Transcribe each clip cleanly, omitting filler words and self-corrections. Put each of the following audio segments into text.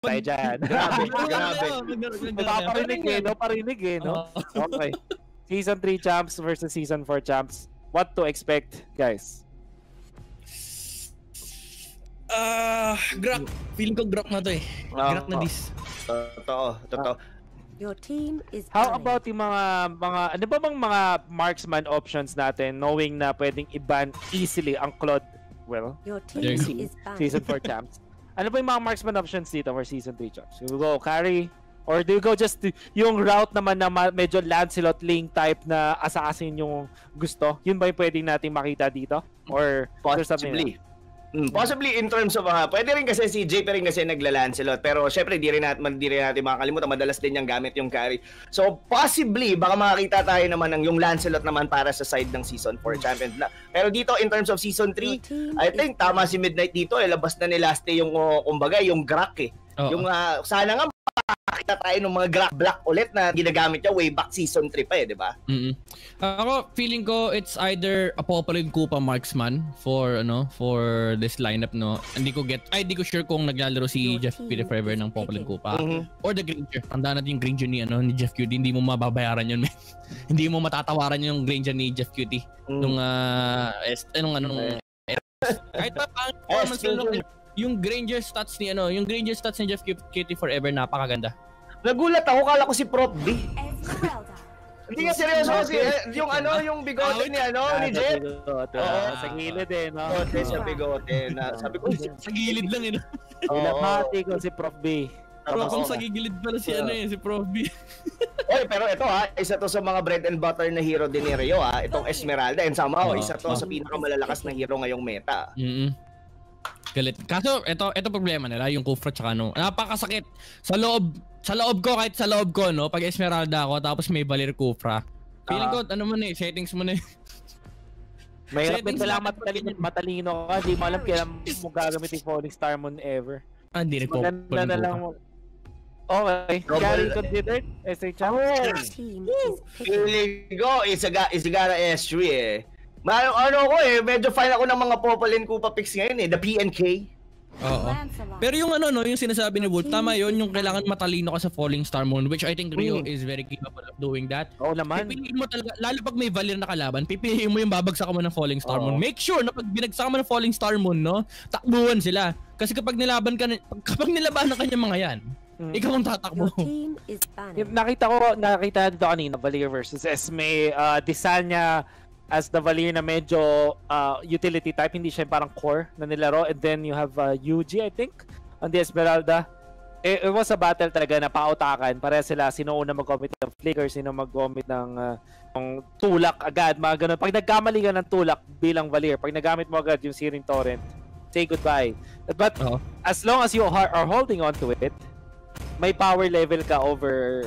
tayo dyan. Grabe. Parinig eh, no? Okay. Season 3 champs versus Season 4 champs. What to expect, guys? Grak. Feeling ko Grak na to eh. Grak na this. Totoo. Your team is How about yung mga ano ba bang mga marksman options natin knowing na pwedeng i-ban easily ang Claude? Well, your team is banned. Season 4 champs. Ano ba yung mga marksman options dito for Season 3 champs? You go carry or do you go just yung route naman na medyo Lancelot Link type na assassin yung gusto? Yun ba yung pwedeng natin makita dito? Or possibly? Possibly in terms of pwede rin kasi si JP rin kasi nagla-Lancelot pero syempre di rin natin makakalimutan madalas din niyang gamit yung carry. So possibly baka makakita tayo naman ng yung Lancelot naman para sa side ng Season 4 champion. Pero dito in terms of Season 3, I think tama si Midnight dito labas na ni Laste yung kumbaga yung Grak eh. Yung sana nga makakita tayo ng mga Grak Black ulit na ginagamit niya way back Season 3 pa di ba? Ako feeling ko it's either a Popolin Koopa marksman for this lineup no. Hindi ko sure kung naglalaro si Jeff Cutie forever ng Popolin Koopa or the Granger. Tandaan natin yung Granger ni Jeff Cutie, hindi mo mababayaran yun. Hindi mo matatawaran yung Granger ni Jeff Cutie nung kahit pa yung Granger stats ni Jeff Cutie forever napakaganda. Nagulat ako, kala ko si Prof B. Hindi nga seryoso kasi yung bigote ni Jeff. Sa gilid eh, no? Sa bigote na sabi ko sa gilid lang eh. Pinapati ko si Prof B. Pero kung sa gilid pala si si Prof B. Oy, pero ito isa to sa mga bread and butter na hero din ni Rio itong Esmeralda and somehow isa to sa pinakamalalakas na hero ngayong meta. Galit. Kaso ito problema nila yung Kufra tsaka napakasakit sa loob ko no pag Esmeralda ako tapos may Valir Kufra. Feeling ko settings mo na. Mahirap din pala matalino ka, di mo alam kailan mo gagamit yung Falling Star Moon ever. Hindi rin po. Maganda na lang mo. Okay, carry considered SA champs. Feeling ko Isigara S3 eh. Medyo fine ako ng mga Popolin Koopa picks ngayon the PNK. Oo. Pero yung yung sinasabi ni Wolf, tama yun, yung kailangan matalino ka sa Falling Star Moon, which I think Rio is very capable of doing that. Oo naman. Pipiliin mo talaga, lalo pag may Valir na kalaban, pipiliin mo yung babagsak mo ng Falling Star Moon. Make sure na pag binagsak mo ng Falling Star Moon, takbuhan sila. Kasi kapag nilabanan ka niya mga yan, ikaw ang tatakbo. Nakita dito kanina, Valir versus Esme, design niya as the Valir na medyo utility type, hindi siya parang core na nilaro. And then you have Yuji, I think, on the Esmeralda. It was a battle talaga na pautakan. Pareha sila, sino una mag-commit ng flicker, sino mag-commit ng tulak agad, mga ganun. Pag nagkamali ka ng tulak bilang Valir, pag nagamit mo agad yung Searing Torrent, say goodbye. But as long as you are holding on to it, may power level ka over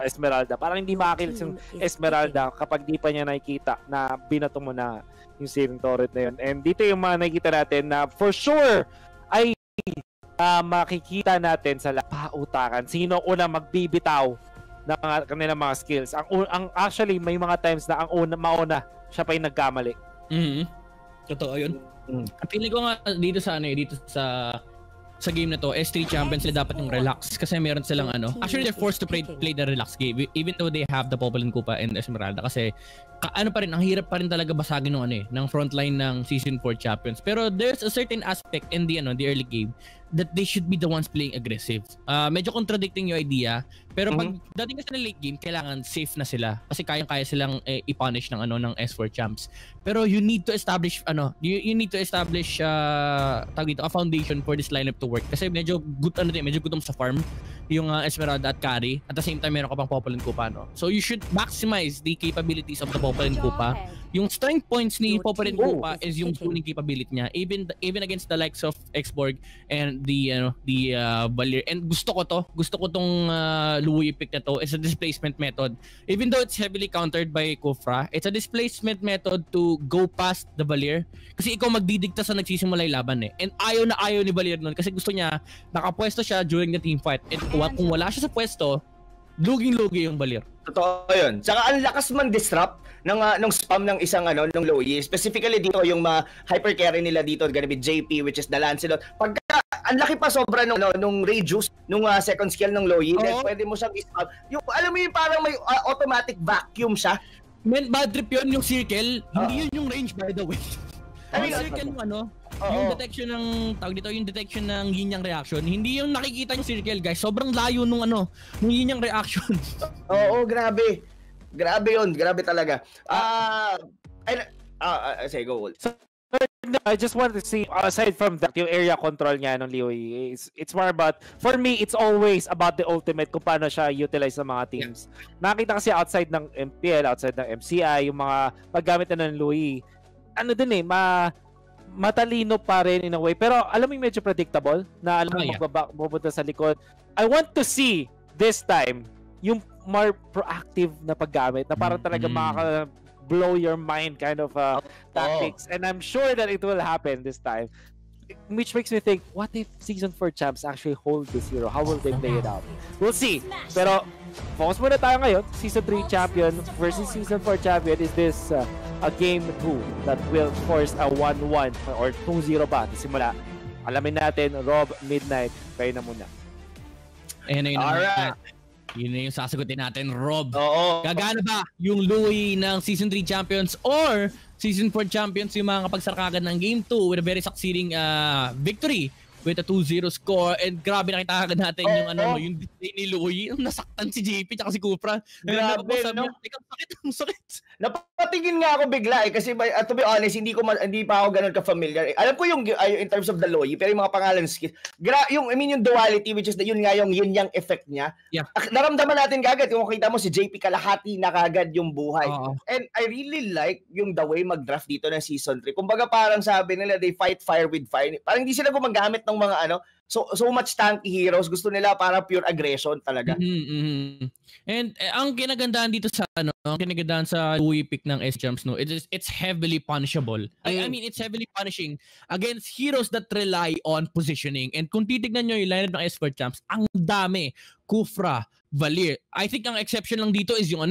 Esmeralda. Parang hindi makakilit yung Esmeralda kapag di pa niya nakikita na binato mo na yung Searing Torrent na yun. And dito yung mga nakikita natin na for sure ay makikita natin sa pautakan sino una magbibitaw ng kanilang mga skills. Actually may mga times na mauna siya pa yung nagkamali. Totoo yun. Ang feeling ko nga dito sa game na to, S3 champions sila dapat yung relax kasi meron silang actually they're forced to play the relax game even though they have the Popolin Koopa and Esmeralda kasi ang hirap pa rin talaga basagin ng frontline ng Season 4 champions. Pero there's a certain aspect in the early game that they should be the ones playing aggressive. Medyo contradicting yung idea, pero pag dating kasi ng late game, kailangan safe na sila kasi kayang-kaya silang i-punish ng S4 champs. Pero you need to establish a foundation for this lineup to work kasi medyo gutom sa farm yung Esmeralda at Carry. At the same time, meron ka pang Popolin Koopa, So you should maximize the capabilities of the Popolin Koopa. Yung strength points ni Popolin Koopa is yung tuning capability niya, even against the likes of Xborg and the Valir. And gusto ko tong Louis pick na to. It's a displacement method. Even though it's heavily countered by Kufra, it's a displacement method to go past the Valir. Kasi ikaw magdidikta sa nagsisimula yung laban And ayaw ni Valir nun kasi gusto niya nakapwesto siya during the team fight. And kung wala siya sa pwesto, luging-lugi yung Valir. Totoo yun. Saka ang lakas man disrupt ng spam ng isang ng Loyi. Specifically dito yung hyper carry nila dito gonna be JP, which is the Lancelot. Pagka ang laki pa sobra nung radius nung second skill ng Loyi, then pwede mo siyang i-spam. Yung alam mo yung parang may automatic vacuum siya. Men, bad trip yun yung circle. Hindi yun yung range, by the way. Yung circle yung yung detection ng tawag dito, yung detection ng yin yang reaction, hindi yung nakikita yung circle, guys. Sobrang layo nung nung yin yang reaction. Oo, grabe. Grabe yun, grabe talaga. Say go. So, I just wanted to see, aside from that, yung area control niya ng Liu, it's more about, for me, it's always about the ultimate, kung paano siya utilize ng mga teams. Nakita kasi outside ng MPL, outside ng MCI, yung mga paggamit na ng Liu, matalino pa rin in a way, pero alam mo yung medyo predictable na alam mo magbabak sa likod. I want to see this time yung more proactive na paggamit na parang talaga blow your mind kind of tactics, and I'm sure that it will happen this time, which makes me think, what if Season 4 champs actually hold this hero? How will they play it out? We'll see. Pero focus muna tayo ngayon. Season 3 champion versus Season 4 champion. Is this a game 2 that will force a 1-1 or 2-0 ba? Simula. Alamin natin, Rob, Midnight, kayo na muna. Alright. Yun na yung sasagutin natin, Rob. Oo. Gagana ba yung Louis ng Season 3 champions or Season 4 champions yung mga kapagsarkagan ng Game 2 with a very succeeding victory with a 2-0 score? And grabe, nakita agad natin yung display ni Louis. Nasaktan si JP tsaka si Cupra. Grabe, no? Ang sakit. Napatingin nga ako bigla kasi to be honest, hindi pa ako ganun ka-familiar. Alam ko yung in terms of the Loyi, pero yung mga pangalan skill, yung duality, which is yun nga yung yin-yang effect niya. Yeah. Naramdaman natin kagad, kung makita mo si JP kalahati na kagad yung buhay. And I really like yung the way mag-draft dito ng Season 3. Kumbaga parang sabi nila, they fight fire with fire. Parang hindi sila gumagamit ng mga so much tanky heroes. Gusto nila para pure aggression talaga. And ang kinagandaan dito sa ang kinagandaan sa Louis pick ng S-Champs, it's heavily punishable. I mean, it's heavily punishing against heroes that rely on positioning. And kung titignan nyo yung lineup ng S4 Champs, ang dami. Kufra, Valir. I think ang exception lang dito is yung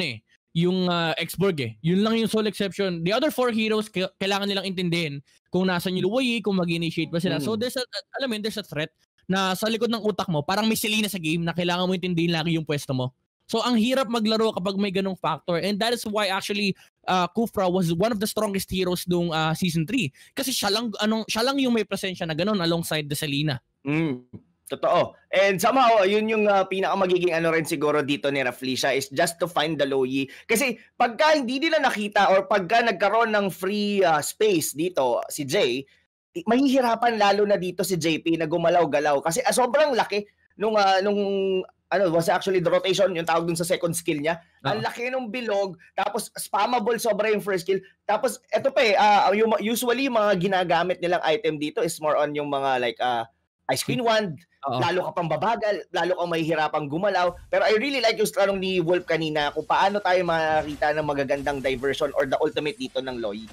yung Xborg Yun lang yung sole exception. The other 4 heroes, kailangan nilang intindihin kung nasan yung Louis, kung mag-initiate ba sila. So there's a threat na sa likod ng utak mo, parang may Selena sa game na kailangan mo intindihin lagi yung pwesto mo. So ang hirap maglaro kapag may ganong factor, and that is why actually Kufra was one of the strongest heroes nung Season 3 kasi siya lang yung may presensya na ganon alongside the Selena. Totoo. And somehow, yun yung pinakamagiging rin siguro dito ni Raflesia is just to find the Loyi. Kasi pagka hindi nila nakita or pagka nagkaroon ng free space dito si Jay, mahihirapan lalo na dito si JP na gumalaw-galaw. Kasi sobrang laki nung was actually the rotation, yung tawag dun sa second skill niya. Ang laki nung bilog, tapos spammable sobra yung first skill. Tapos eto pa usually yung mga ginagamit nilang item dito is more on yung mga like Ice Queen Wand, lalo ka pang babagal, lalo kang mahihirapang gumalaw. Pero I really like yung tanong ni Wolf kanina kung paano tayo makakita ng magagandang diversion or the ultimate dito ng Loyi.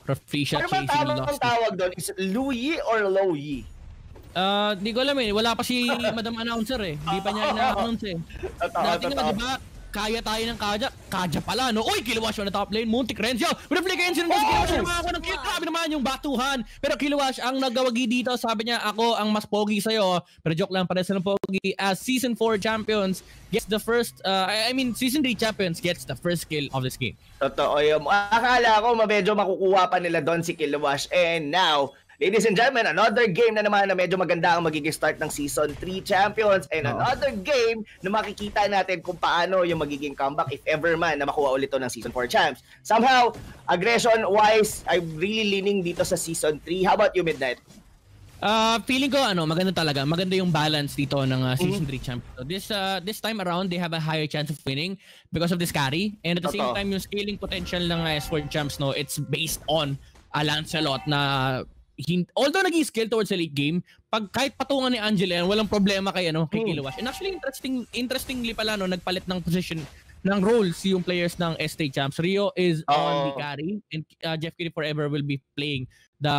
Raflesia chasing lost. Ano ba tawag doon? Is Louyi or Loyi? Di ko alam wala pa si Madam Announcer Hindi pa niya ina-announce Dati nga diba, kaya tayo ng Kaja pala, no? Uy, Kiluwash na top lane, Muntik Renzio. Reflex ng Kiluwash naman ako ng kill. Grabe naman yung batuhan. Pero Kiluwash, ang nagawagi dito, sabi niya, ako ang mas pogi sa'yo. Pero joke lang, pares ng pogi. As Season 4 champions gets the first, Season 3 champions gets the first kill of this game. Totoo yun. Akala ko, medyo makukuha pa nila doon si Kiluwash. And now, ladies and gentlemen, another game na naman na medyo maganda ang magiging start ng Season 3 Champions and another game na makikita natin kung paano yung magiging comeback if ever man na makuha ulit to ng Season 4 Champs. Somehow, aggression-wise, I'm really leaning dito sa Season 3. How about you, Midnight? Feeling ko maganda talaga. Maganda yung balance dito ng Season 3 Champions. So this time around, they have a higher chance of winning because of this carry. And at the same time, yung scaling potential ng S4 Champs, it's based on a Lancelot na although nag-skill towards the late game, kahit patungan ni Angela, walang problema kay Kiluwash. And actually interestingly pala nagpalit ng position ng roles yung players ng S3 Champs. Rio is on the carry and Jeff Kitty Forever will be playing the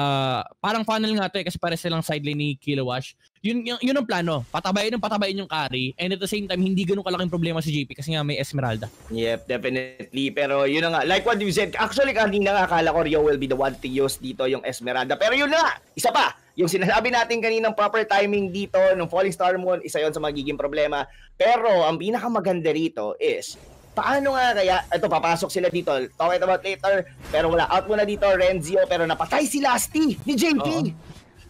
parang funnel nga to kasi pare silang side lane ni Kilowash. Yun ang plano. Patabayin yung carry and at the same time hindi ganoon kalaking problema si JP kasi nga may Esmeralda. Yep, definitely. Pero yun na nga, like what you said, actually kanina nga akala ko Rio will be the one to use dito yung Esmeralda. Pero yun na, isa pa, yung sinasabi natin kaninang proper timing dito ng Falling Star Moon, isa yon sa magiging problema. Pero ang pinakamaganda rito is paano nga kaya, ito papasok sila dito, talk it about later, pero wala, out muna dito Renzio, pero napatay si Lasty ni JP.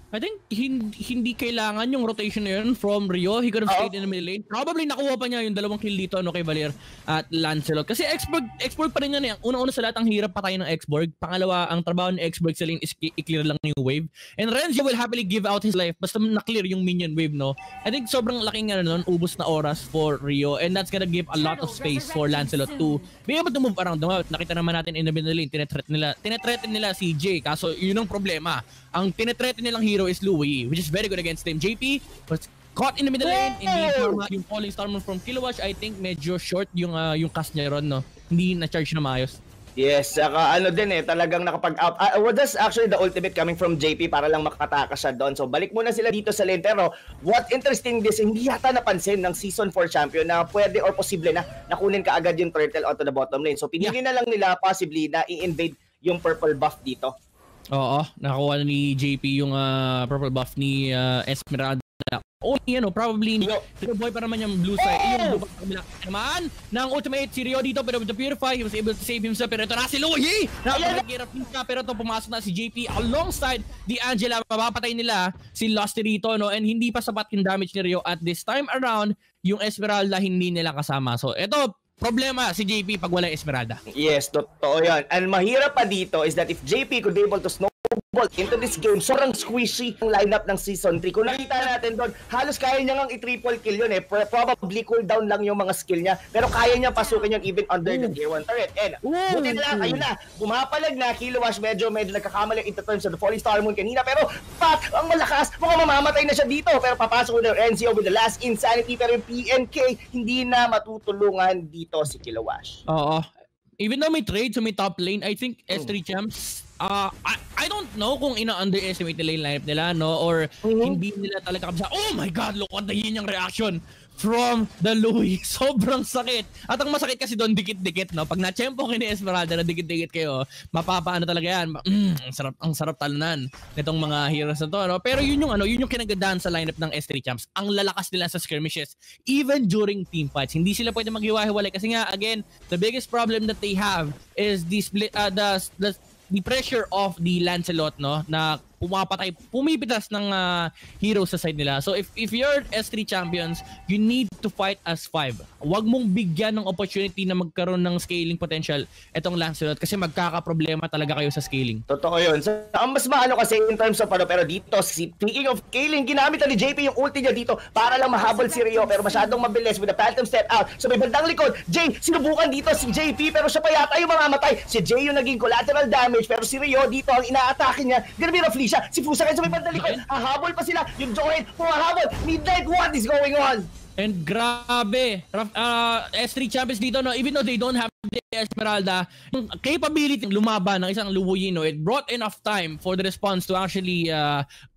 I think hindi kailangan yung rotation na yun from Rio. He could have stayed in the middle lane. Probably nakuha pa niya yung 2 kill dito kay Valir at Lancelot. Kasi Xborg pa rin yan. Una-una sa lahat, ang hirap patayin ng Xborg. Pangalawa, ang trabaho ng Xborg sa lane is i-clear lang yung wave. And Renzio will happily give out his life basta na-clear yung minion wave, no? I think sobrang laking ubos na oras for Rio and that's gonna give a lot of space for Lancelot to be able to move around the map. Nakita naman natin in the middle lane, tinetreaten nila si Jay. Kaso yun ang problema. Ang tinetreaten nilang hero is Louis, which is very good against him. JP was caught in the middle lane. Hindi yung Falling Star Moon from Kilowash, I think medyo short yung cast niya ron, no? Hindi na-charge na maayos. Yes, saka talagang nakapag-out. That's actually the ultimate coming from JP para lang makatakas siya doon. So balik muna sila dito sa lane. Pero what interesting this, hindi yata napansin ng Season 4 champion na pwede or posible na nakunin ka agad yung turtle onto the bottom lane. So pinili na lang nila possibly na i-invade yung purple buff dito. Oo, nakakuha ni JP yung purple buff ni Esmeralda. Probably boy pa naman yung blue side. Yung blue buff naman ng ultimate si Rio dito pero with the Purify, he was able to save himself. Pero ito na si Louis! Nakapag-girap niya pero ito pumasok na si JP alongside the Angela. Mapapatay nila si Lusty rito, no? And hindi pa sapat yung damage ni Rio at this time around. Yung Esmeralda hindi nila kasama. So ito, problema si JP pag wala Esmeralda. Yes, totoo yan. And mahirap pa dito is that if JP could be able to snowball into this game, sobrang squishy ang lineup ng Season 3. Kung nakita natin doon, halos kaya niya ngang i-triple kill yun eh. Probably cooldown lang yung mga skill niya. Pero kaya niya pasukin yung even under the tier 1 turret. And buti na lang, ayun na, bumapalag na, Kilowash medyo nagkakamali in terms of the Falling Star Moon kanina. Pero Pat, ang malakas, mukhang mamamatay na siya dito. Pero papasok na Renzio with the last insanity. Pero yung PNK, hindi na matutulungan dito si Kilowash. Oo. Even though may trade sa may top lane, I think S3 Champs, I don't know kung ina-underestimate nila yung lineup nila, no? Or hindi nila talaga kabisa. Oh my God, look at the yin yung reaction from the Louis. Sobrang sakit. At ang masakit kasi doon, dikit-dikit, no? Pag na-champo kayo ni Esmeralda na dikit-dikit kayo, mapapaano talaga yan. Ang sarap talunan nitong mga heroes na to, no? Pero yun yung kinagandaan sa lineup ng S3 Champs. Ang lalakas nila sa skirmishes, even during team fights. Hindi sila pwede maghiwa-hiwalay kasi nga, again, the biggest problem that they have is the split, the pressure of the Lancelot, no, na pumipitas ng heroes sa side nila. So if you're S3 champions, you need to fight as 5. Huwag mong bigyan ng opportunity na magkaroon ng scaling potential etong Lancelot kasi magkakaproblema talaga kayo sa scaling. Totoo yun. So, ang mas maano kasi in terms of pero dito, speaking of scaling, ginamit na ni JP yung ulti niya dito para lang mahabol si Rio pero masyadong mabilis with the Phantom Step out. So may bandang likod, Jay, sinubukan dito si JP pero siya pa yata yung mamamatay. Si Jay yung naging collateral damage pero si Rio dito ang ina-atake niya. Gonna be roughly siya. Si Fusa kayo sa may bandang likod. Hahabol pa sila. Yung Joel, pumahabol. Midnight, what is going on? And grabe, S3 champions dito, no, even though they don't have the Esmeralda, yung capability lumaban ng isang Luwuyino, it brought enough time for the response to actually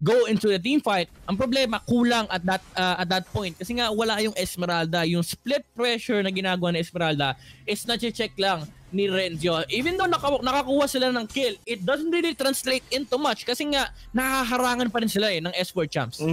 go into the team fight. Ang problema, kulang at that point. Kasi nga wala yung Esmeralda. Yung split pressure na ginagawa ng Esmeralda is na-check lang ni Renzio. Even though nakakuha sila ng kill, it doesn't really translate into much kasi nga nakaharangan pa rin sila ng S4 champs.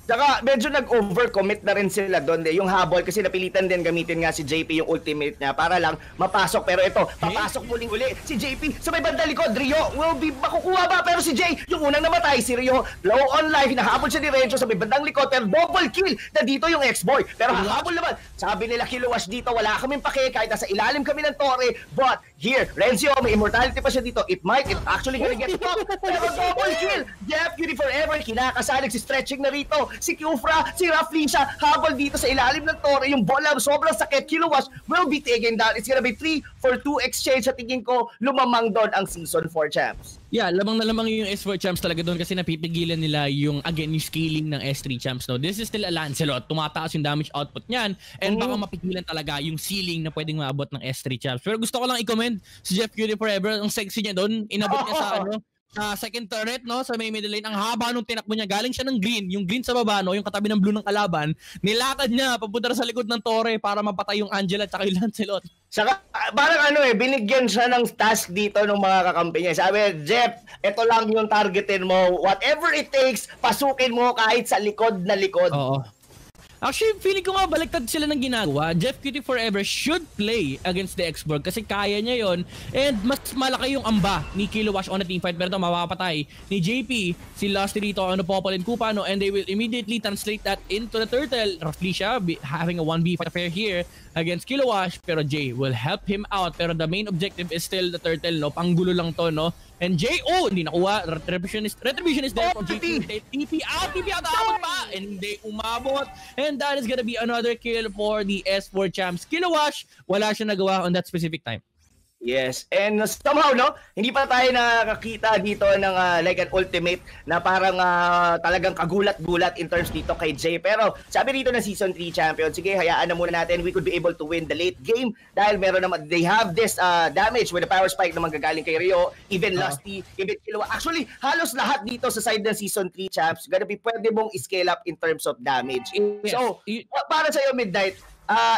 Saka medyo nag-overcommit na rin sila doon yung habol kasi napilitan din gamitin nga si JP yung ultimate niya para lang mapasok. Pero ito, papasok muling uli si JP sa may bandang likod. Rio will be makukuha ba? Pero si Jay, yung unang namatay, si Rio, low on life, hinahabol siya ni Renzo sa may bandang likod pero double kill na dito yung ex-boy. Pero hahabol naman, sabi nila Kilowash dito, wala kaming pake kahit nasa ilalim kami ng tore. But here, Renzo, may immortality pa siya dito. It actually gonna get stopped. Pero double kill! Jeff Beauty Forever, kinakasalig si stretching na rito. si Kyufra, si Raflisha, habol dito sa ilalim ng Torre, yung bola, sobrang sakit, Kilowash will be taken down. It's gonna be 3-for-2 exchange. Sa tingin ko, lumamang doon ang Season 4 champs. Yeah, lamang na lamang yung S4 champs talaga doon kasi napipigilan nila yung scaling ng S3 champs. No? This is still a Lancelot. Tumataas yung damage output niyan and baka mapigilan talaga yung ceiling na pwedeng maabot ng S3 champs. Pero gusto ko lang i-comment si Jeff Cutie Forever. Ang sexy niya doon. Inabot niya sa second turret, no, sa may middle lane. Ang haba nung tinakbo niya, galing siya ng green, yung green sa baba, no, yung katabi ng blue ng kalaban, nilakad niya papunta sa likod ng Torre para mapatay yung Angela at yung Lancelot. Saka, parang binigyan siya ng task dito ng mga kakampi niya. Sabi, Jeff, ito lang yung targetin mo. Whatever it takes, pasukin mo kahit sa likod na likod. Oo. Actually, feeling ko nga baliktad sila ng ginagawa. Jeff Cutie Forever should play against the X-Borg kasi kaya niya yon and mas malaki yung amba ni Kilowash on a teamfight pero ito mapapatay ni JP, si Lusty dito, Popol and Kupa, no, and they will immediately translate that into the turtle. Raflisha having a 1v fight affair here against Kilowash pero Jay will help him out pero the main objective is still the turtle, no, panggulo lang to, no. And Jay, hindi nakuha. Retribution is there from JP. TP out, abot pa. And they umabot. And that is gonna be another kill for the S4 champs. Kilowash, wala siya nagawa on that specific time. Yes, and somehow, no, hindi pa tayo nakakita dito ng like an ultimate na parang talagang kagulat-gulat in terms dito kay Jay. Pero sabi dito ng Season 3 champion, sige, hayaan na muna natin, we could be able to win the late game dahil meron naman, they have this damage with the power spike na manggagaling kay Rio, even Lusty, even Killua. Actually, halos lahat dito sa side ng Season 3 champs, gonna be pwede mong scale up in terms of damage. Yes. So, para sa'yo, Midnight,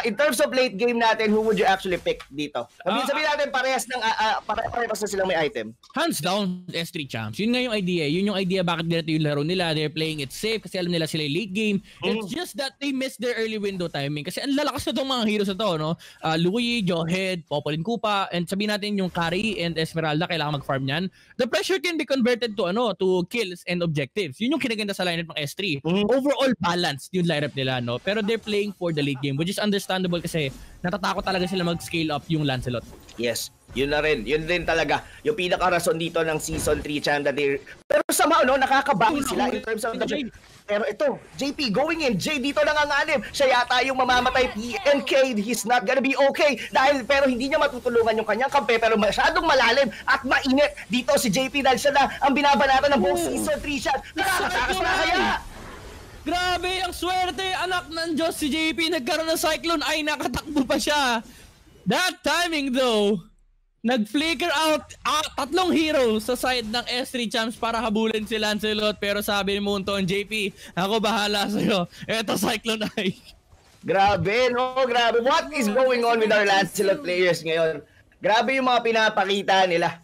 in terms of late game natin, who would you actually pick dito? Sabihin natin parehas na silang may item. Hands down, S3 champs. Yun nga yung idea. Yun yung idea bakit ganito yung laro nila. They're playing it safe kasi alam nila sila late game. It's just that they missed their early window timing. Kasi ang lalakas na itong mga heroes na to, no? Louis, Jawhead, Popol and Kupa, and sabihin natin yung Carry and Esmeralda, kailangan mag-farm yan. The pressure can be converted to kills and objectives. Yun yung kinaganda sa lineup ng S3. Overall balanced yung lineup nila, no? Pero they're playing for the late game, which is understandable kasi natatakot talaga sila mag-scale up yung Lancelot. Yes, yun na rin. Yun din talaga yung pinaka-rason dito ng Season 3 champ that pero somehow, no, nakakabawi sila in terms of the... Pero ito, JP going in, Jay dito nanganganib. Siya yata yung mamamatay. PNK, he's not gonna be okay. Pero hindi niya matutulungan yung kanyang kampe. Pero masyadong malalim at mainit dito si JP dahil siya na ang binabanatan ng buong Season 3 shot. Nakakatakas na kaya! Grabe, ang swerte, anak ng Diyos si JP, nagkaroon ng Cyclone, ay nakatakbo pa siya. That timing though, nag-flicker out tatlong heroes sa side ng S3 champs para habulin si Lancelot, pero sabi ni Moonton, JP, ako bahala sa'yo. Eto Cyclone Eye. Grabe, no? Grabe. What is going on with our Lancelot players ngayon? Grabe yung mga pinapakita nila.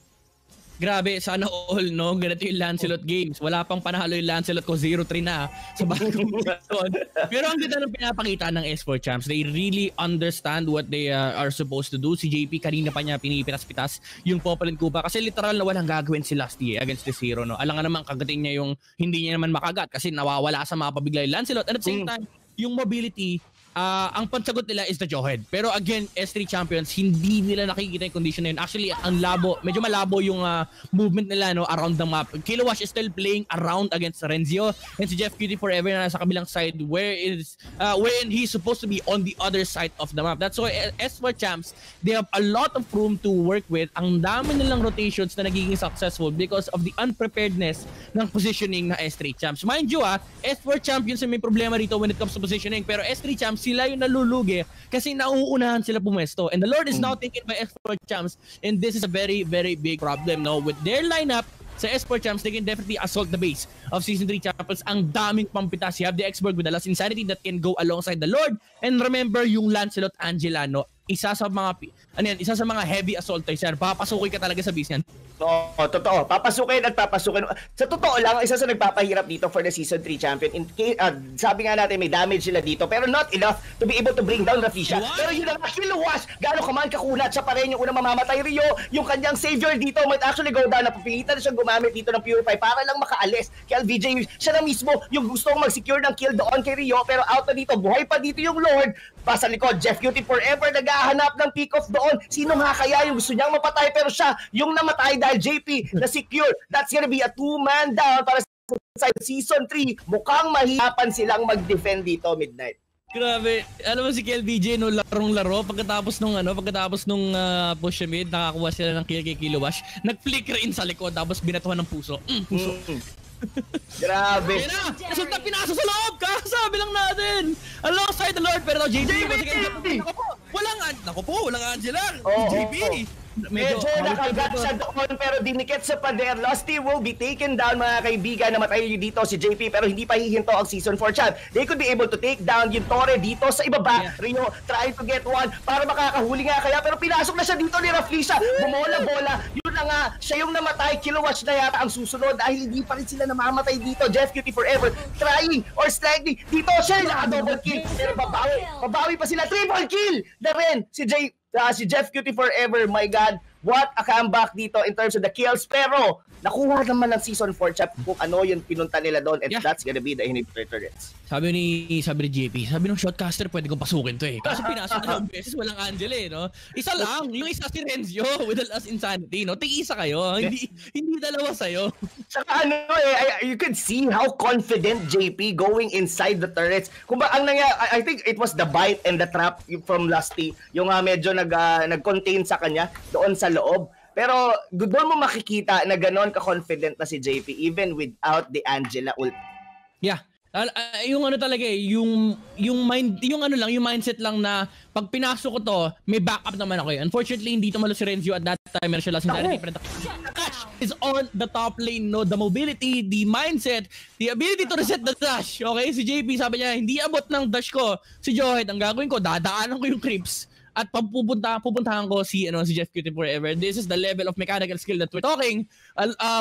Grabe, sana all, no? Ganito yung Lancelot games. Wala pang panalo yung Lancelot ko, 0-3 na sa bagong season. Pero ang ganda ng pinapakita ng S4 champs, they really understand what they are supposed to do. Si JP, kanina pa niya pinipitas-pitas yung Popol and Kupa kasi literal na walang gagawin si Lusty against the Zero, no? Alam nga naman, kagating niya yung hindi niya naman makagat kasi nawawala sa mga pabigla yung Lancelot. And at the same time, yung mobility, ang pansagot nila is the Jawhead. Pero again, S3 champions, hindi nila nakikita yung condition na yun. Actually, ang labo, medyo malabo yung movement nila, no, around the map. Kilowash is still playing around against Renzio. And si Jeff Cutie Forever na nasa kabilang side wherein he's supposed to be on the other side of the map. That's why S4 champs, they have a lot of room to work with. Ang dami nilang rotations na nagiging successful because of the unpreparedness ng positioning na S3 champs. Mind you, S4 champions may problema dito when it comes to positioning. Pero S3 champs, sila yung nalulugi kasi nauunahan sila pumwesto. And the Lord is now taken by S4 champs, and this is a very, very big problem, no? With their lineup, sa S4 champs, they can definitely assault the base of Season 3 champions. Ang daming pampitas. You have the X-Borg with the last insanity that can go alongside the Lord. And remember yung Lancelot Angela, no? Isa sa mga heavy assaulters yan. Papasukin ka talaga sa base yan. Oo, totoo. Papasukin at papasukin. Sa totoo lang, isa sa nagpapahirap dito for the Season 3 champion. Sabi nga natin, may damage sila dito, pero not enough to be able to bring down Raflisha. Pero yun ang Kilowash, gano'n ka man kakunat, siya pa rin yung unang mamamatay. Rio, yung kanyang savior dito might actually go down. Napapilitan na siyang gumamit dito ng Purify para lang makaalis. Kaya LVJ, siya na mismo yung gustong mag-secure ng kill doon kay Rio, pero out na dito, buhay pa dito yung Lord. Basta likod, Jeff Cutie Forever naghahanap ng pick-off doon. Sino nga kaya yung gusto niyang mapatay, pero siya yung namatay dahil JP na secure. That's gonna be a 2-man down para inside Season 3, mukhang mahirapan silang mag-defend dito, Midnight. Grabe. Alam mo si KLBJ no larong-laro pagkatapos nung push mid, nakakuha sila ng kill kay Kilowash. Nag-flicker in sa likod tapos binatuhan ng puso. Puso. Grabe. Resulta pinasa sa loob. Kasabi lang natin. Alongside the Lord pero JP. Walang Angela. JP. Medyo nakagat siya doon pero dinikit sa pader. Lusty will be taken down mga kaibigan. Namatay dito si JP pero hindi pa hihinto ang Season 4 champ. They could be able to take down yung Torre dito sa ibaba. Rio trying to get one para makakahuli nga kaya pero pinasok na siya dito ni Raflisha. Bumola-bola. Yun na nga, siya yung namatay. Kilowatt na yata ang susunod dahil hindi pa rin sila namamatay dito. Jeff Cutie forever trying or sliding. Dito siya yung naka-double kill. Pero babawi pa sila. Triple kill na rin si Jeff Cutie forever. My God, what a comeback dito in terms of the kills. Pero nakuha naman ng Season 4 champ kung ano yung pinunta nila doon and that's gonna be the inhibitor turrets. Sabi ni JP, sabi ng shotcaster pwede kong pasukin to eh. Kasi pinasok na ng beses walang Angela eh, no? Isa lang, yung isa si Renzio with the last insanity, no? Tig-isa kayo, hindi dalawa sa'yo. Saka you could see how confident JP going inside the turrets. Kung ba ang nangyari, I think it was the bite and the trap from Lusty, yung medyo nag-contain sa kanya doon sa loob. Pero doon mo makikita na gano'n ka-confident na si JP even without the Angela ult. Yeah. Yung ano talaga eh, yung mindset lang na pag pinasok ko to, may backup naman ako eh. Unfortunately, hindi tumalo si Renzio at that time. Meron siya last insanity. Pero Dash is on the top lane, no? The mobility, the mindset, the ability to reset the dash. Okay? Si JP sabi niya, hindi abot ng dash ko. Si Johet, ang gagawin ko, dadaanan ko yung creeps. At pupuntahan ko si Jeff Cutie forever. This is the level of mechanical skill that we're talking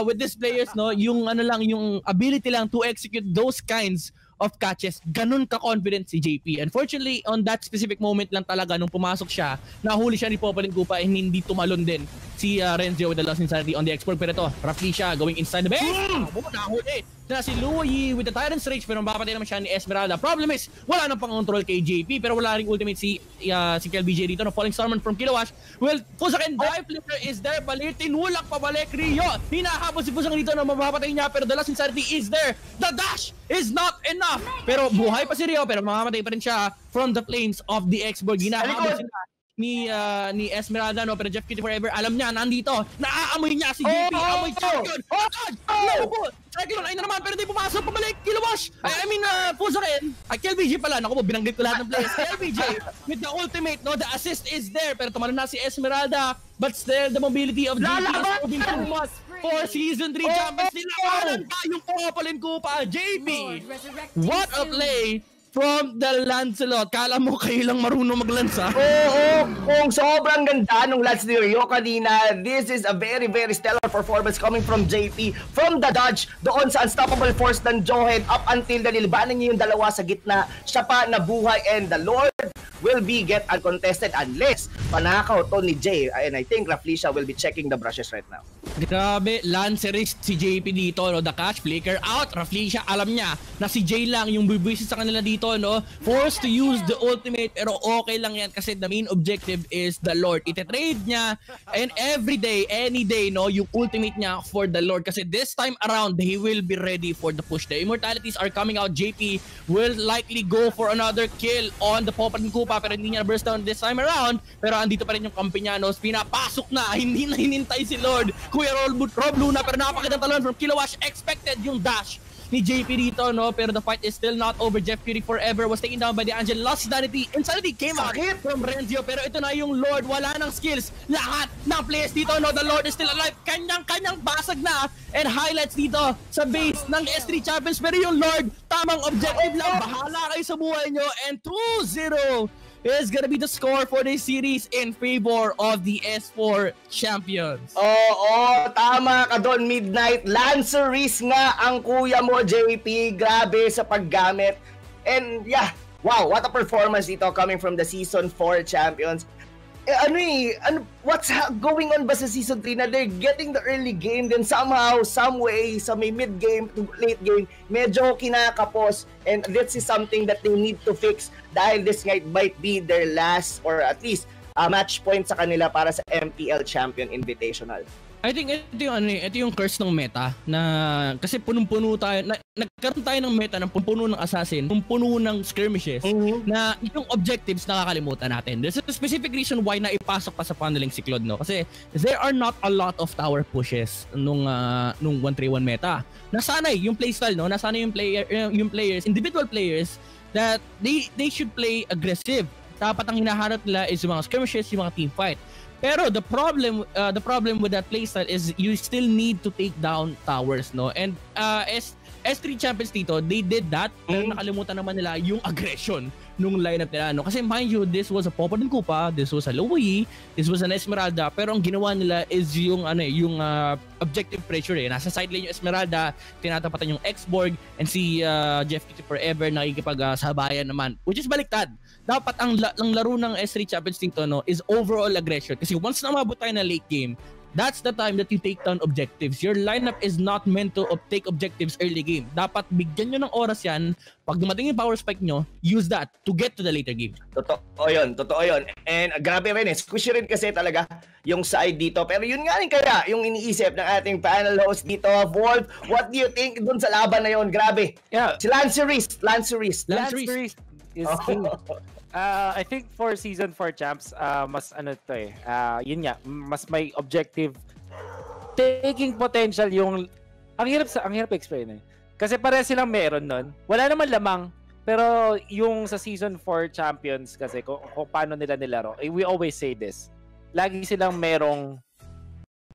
with these players, no? Yung yung ability lang to execute those kinds of catches, ganun ka-confident si JP. Unfortunately, on that specific moment lang talaga, nung pumasok siya, nahuli siya ni Popolin Kupa and hindi tumalon din si Renzio with the lost insanity on the export. Pero ito, Raflisha going inside the base. Nahuli na si Louie with the Tyrant's Rage pero mapapatay naman siya ni Esmeralda. Problem is, wala nang pang-control kay JP pero wala ring ultimate si KLBJ dito. No, Falling Storm from Kilowatt. Well, Fusakin dive flipper is there. Balir, tinulak pabalik Rio. Hinahabol si Fusakin dito na mapapatay niya pero the lost insanity is there. The dash is not enough. Pero buhay pa si Rio pero mamamatay pa rin siya from the flames of the X-Borg. Hinahabol sila ni Esmeralda, no? Pero Jeff Cutie forever, alam niya, nandito. Naaamoy niya si JP. Amoy champion. Cyclone, ay na naman, pero di pumasok, pabalik, Kilowash. I mean, Fusakin. KLBJ pala, naku po, binanggit ko lahat ng players. KLBJ, with the ultimate, no? The assist is there, pero tumalon na si Esmeralda. But still, the mobility of JP is moving to for Season 3 champions. Nilabanan pa yung Popolin Kupa. JP, what a play from the Lancelot. Kala mo kayo lang marunong maglansa? Oo, kung sobrang ganda nung Lance ni Rio kanina. This is a very, very stellar performance coming from JP. From the dodge, doon sa unstoppable force ng Johed up until nalilbanan niya yung dalawa sa gitna. Siya pa nabuhay and the Lord will be get uncontested unless panakaw to ni Jay. And I think Raflisha will be checking the brushes right now. Grabe, Lancerist si JP dito, no? The catch, flicker out. Raflisha, alam niya na si Jay lang yung bubuisit sa kanila dito, no? Forced to use the ultimate, pero okay lang yan kasi the main objective is the Lord. Ite-trade niya and every day, any day, no? Yung ultimate niya for the Lord kasi this time around, he will be ready for the push. The immortalities are coming out. JP will likely go for another kill on the Popolin Kupa pero hindi niya burst down this time around. Pero andito pa rin yung kampi niya, no? Pinapasok na, hindi na hinintay si Lord. Kuya Rob Luna, pero napakitang talon from Kilowatt. Expected yung dash ni JP dito, no? Pero the fight is still not over. Jeff Cutie forever was taken down by the Angel. Lost Insanity came out from Renzio. Pero ito na yung Lord. Wala ng skills. Lahat ng players dito, no? The Lord is still alive. Kanyang basag na. And highlights dito sa base ng S3 Champions. Pero yung Lord, tamang objective lang. Bahala kayo sa buhay nyo. And 2-0 is gonna be the score for this series in favor of the S4 champions. Oo, tama ka doon, Midnight. Lanceris nga ang kuya mo, JP. Grabe sa paggamit. And yeah, wow, what a performance ito coming from the Season 4 champions. What's going on ba sa Season 3 na they're getting the early game, then somehow, some way, sa may mid-game to late game, medyo kinakapos, and this is something that they need to fix dahil this might be their last or at least match point sa kanila para sa MPL Champion Invitational. I think ito yung curse ng meta na kasi punong-puno tayo, nagkaroon tayo ng meta ng puno ng assassin, puno ng skirmishes na yung objectives nakakalimutan natin. There's a specific reason why naipasok pa sa funneling si Claude, no? Kasi there are not a lot of tower pushes nung 131 meta. Nasanay yung playstyle, no? Nasanay yung players, individual players that they should play aggressive. Dapat ang hinaharap nila is yung mga skirmishes, yung mga team fight. Pero the problem with that playstyle is you still need to take down towers, no? And S3 champions dito, they did that, pero nakalimutan naman nila yung aggression nung lineup nila, no? Kasi mind you, this was a Popo ng Kupa, this was a Lowy, this was an Esmeralda, pero ang ginawa nila is yung objective pressure eh. Nasa side lane yung Esmeralda, tinatapatan yung X-Borg, and si Jeff Kitty Forever nakikipag-sabayan naman, which is baliktad. Dapat ang laro ng S3 champions dito, no, is overall aggression. Kasi once na mabot tayo na late game, that's the time that you take down objectives. Your lineup is not meant to take objectives early game. Dapat bigyan nyo ng oras yan. Pag dumating yung power spike nyo, use that to get to the later game. Totoo yun. And grabe rin squishy rin kasi talaga yung side dito. Pero yun nga rin kaya yung iniisip ng ating panel host dito, Wolf. What do you think dun sa laban na yun? Grabe. Yeah. Si Lance Reese is king. I think for season 4 champs, mas yun nga, mas may objective taking potential yung ang hirap explain eh. Kasi pare silang meron nun. Wala naman lamang, pero yung sa season 4 champions kasi kung paano nila nilaro, we always say this. Lagi silang merong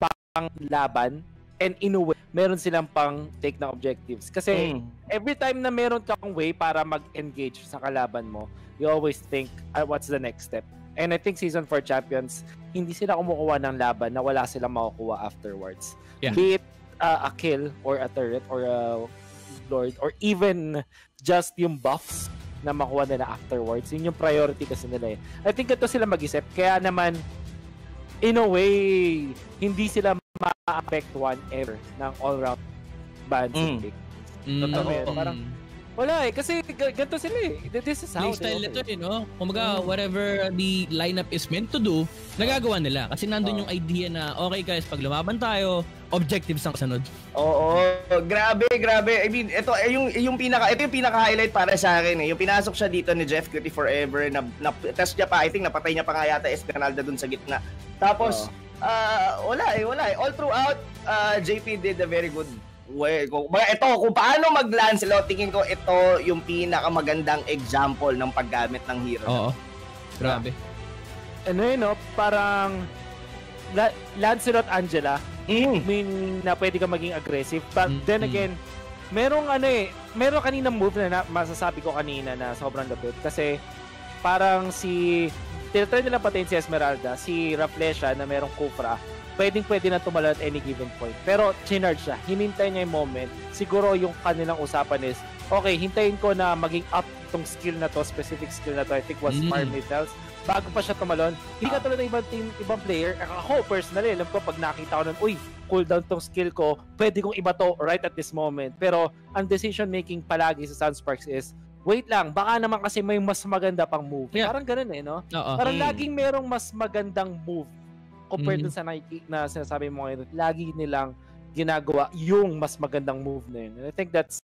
pang laban and in a way, meron silang pang take na objectives. Kasi every time na meron kang way para mag-engage sa kalaban mo, you always think, what's the next step? And I think season 4 champions, hindi sila kumukuha ng laban na wala silang makukuha afterwards. Yeah. Be it a kill or a turret or a lord or even just yung buffs na makuha nila afterwards. Yun yung priority kasi nila eh. I think ito sila mag-isip. Kaya naman, in a way, hindi sila ma-affect one ever ng all-round bans. Totoo yun. Parang, wala eh, kasi ganito sila eh. This is how playstyle nito eh, no? Kumaga, whatever the lineup is meant to do, nagagawa nila. Kasi nandun yung idea na, okay guys, pag lumaban tayo, objectives ang kasunod. Oo, grabe. I mean, ito yung pinaka-highlight para sa akin eh. Yung pinasok siya dito ni Jeff Cutie Forever, na test niya pa, I think napatay niya pa nga yata Esmeralda dun sa gitna. Tapos, wala eh. All throughout, JP did a very good way. Kung paano mag-Lancelot, tingin ko ito yung pinakamagandang example ng paggamit ng hero. Oo. Grabe. Ano yun, no? Parang Lancelot Angela, meaning na pwede ka maging aggressive. But then again, merong kaninang move na masasabi ko kanina na sobrang lapit. Kasi parang tinatry nila patayin si Esmeralda, si Rafflesia na merong Kufra, pwede na tumalo at any given point. Pero chinard siya, hinintay niya yung moment. Siguro yung kanilang usapan is, okay, hintayin ko na maging up itong skill na to, specific skill na to, I think was Fire Missiles, bago pa siya tumalon. Hindi ka tulad ng ibang player. Ako, personally, alam ko, pag nakita ko nun, cooldown tong skill ko, pwede kong iba to right at this moment. Pero, ang decision making palagi sa Sunsparks is, wait lang, baka naman kasi may mas maganda pang move. Yeah. Parang ganun eh, no? Parang laging merong mas magandang move compared dun sa na sinasabi mo ngayon, lagi nilang ginagawa yung mas magandang move na yun. And I think that's